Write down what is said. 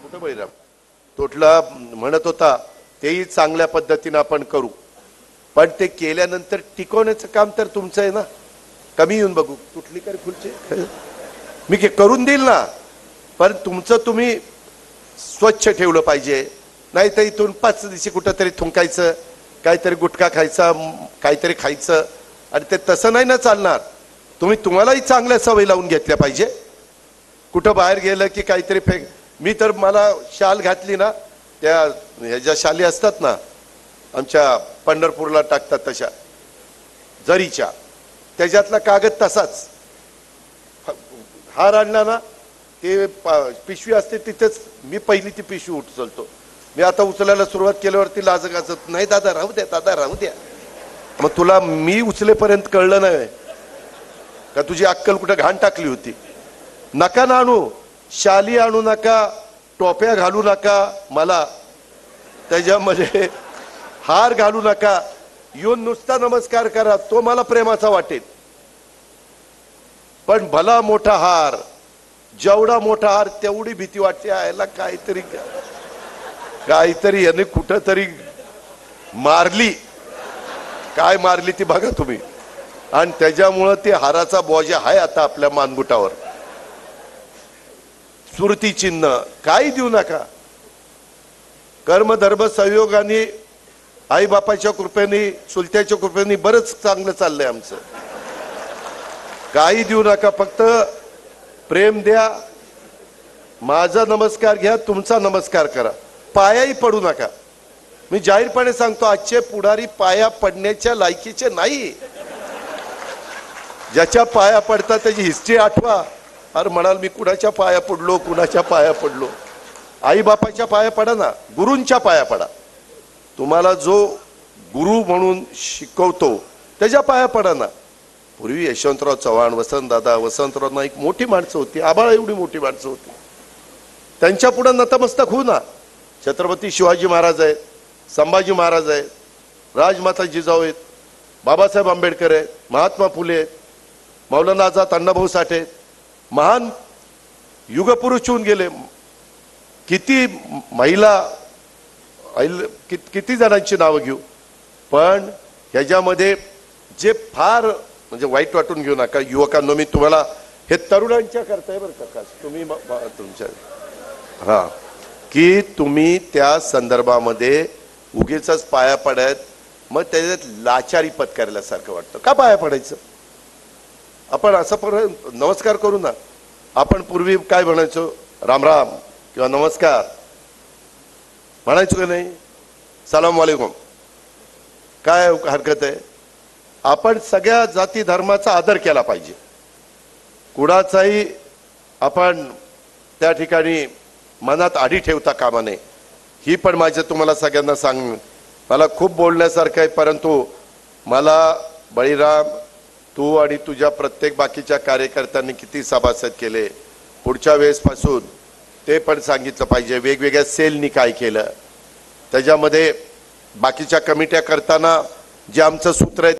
कुठं बळीराम तोटला म्हणत होता तेही चांगल्या पद्धतीने आपण करू, पण ते केल्यानंतर टिकवण्याचं काम तर तुमचं आहे ना. कमी येऊन बघू तुटली कर खुर्ची, मी करून देईल ना, पण तुमचं तुम्ही स्वच्छ ठेवलं पाहिजे. नाही तर इथून 5 दिवशी कुठंतरी थुंकायचं, काहीतरी गुटखा खायचा, काहीतरी खायचं, आणि ते तसं नाही ना चालणार. तुम्हालाही चांगल्या सवयी लावून घेतल्या पाहिजे. कुठं बाहेर गेलं की काहीतरी फेक. मी तर मला शाल घातली ना, त्या ह्याच्या शाली असतात ना आमच्या पंढरपूरला टाकतात तशा जरीच्या, त्याच्यातला कागद तसाच. हार आणला ना ते पिशवी असते तिथेच मी पहिली ती पिशवी उचलतो. मी आता उचलायला सुरुवात केल्यावरती लाज गाजत नाही, दादा राहू द्या, दादा राहू द्या. मग तुला मी उचलेपर्यंत कळलं नाही का तुझी अक्कल कुठं घाण टाकली होती. नका ना आणू, शाली आणू नका, टोप्या घालू नका, मला त्याच्यामध्ये हार घालू नका. येऊन नुसता नमस्कार करा, तो मला प्रेमाचा वाटेल. पण भला मोठा हार, जेवढा मोठा हार तेवढी भीती वाटते. यायला काहीतरी याने कुठंतरी मारली, काय मारली ती बघा तुम्ही. आणि त्याच्यामुळं ते हाराचा बोजा आहे आता आपल्या मानगुटावर. स्मृती चिन्ह काही देऊ नका. कर्मधर्म संयोगाने, आई बापाच्या कृपेने, चुलत्याच्या कृपेने बरंच चांगलं चाललंय आमचं. काही देऊ नका, फक्त प्रेम द्या. माझा नमस्कार घ्या, तुमचा नमस्कार करा, पायाही पडू नका. मी जाहीरपणे सांगतो, आजचे पुढारी पाया पडण्याच्या लायकीचे नाही. ज्याच्या पाया पडतात त्याची हिस्ट्री आठवा. अरे म्हणाल मी कुणाच्या पाया पडलो, कुणाच्या पाया पडलो. आई बापाच्या पाया पडा ना, गुरूंच्या पाया पडा. तुम्हाला जो गुरु म्हणून शिकवतो त्याच्या पाया पडा ना. पूर्वी यशवंतराव चव्हाण, वसंतराव नाईक मोठी माणसं होती, आबाळ एवढी मोठी माणसं होती. त्यांच्या पुढे नतमस्तक होऊ ना. छत्रपती शिवाजी महाराज आहेत, संभाजी महाराज आहेत, राजमाता जिजाऊ आहेत, बाबासाहेब आंबेडकर आहेत, महात्मा फुले आहेत, मौलाना आझाद अण्णाभाऊ साठे, महान युगपुरुष होऊन गेले. किती महिला, किती जणांची नावं घेऊ. पण ह्याच्यामध्ये जे फार म्हणजे वाईट वाटून घेऊ नका युवकांनो. मी तुम्हाला हे तरुणांच्या करताय बरं का, तुम्ही तुमच्या हा की तुम्ही त्या संदर्भामध्ये उगीच पाया पडत, मग त्याच्यात लाचारी पत्करल्यासारखं वाटतं. का पाया पडायचं? आपण असं नमस्कार करू ना. आपण पूर्वी काय म्हणायचो, राम राम किंवा नमस्कार म्हणायचो का नाही, सलाम वालेकुम, काय हरकत आहे? आपण सगळ्या जाती धर्माचा आदर केला पाहिजे. कुणाचाही आपण त्या ठिकाणी मनात आडी ठेवता कामा नये. ही पण माझं तुम्हाला सगळ्यांना सांग. मला खूप बोलण्यासारखं आहे, परंतु मला बळीराम, तू आणि तुझ्या प्रत्येक बाकीच्या कार्यकर्त्यांनी किती सभासद केले, पुढच्या वेळेसपासून ते पण सांगितलं पाहिजे. वेगवेगळ्या सेलनी काय केलं, त्याच्यामध्ये बाकीच्या कमिट्या करताना जे आमचं सूत्र आहे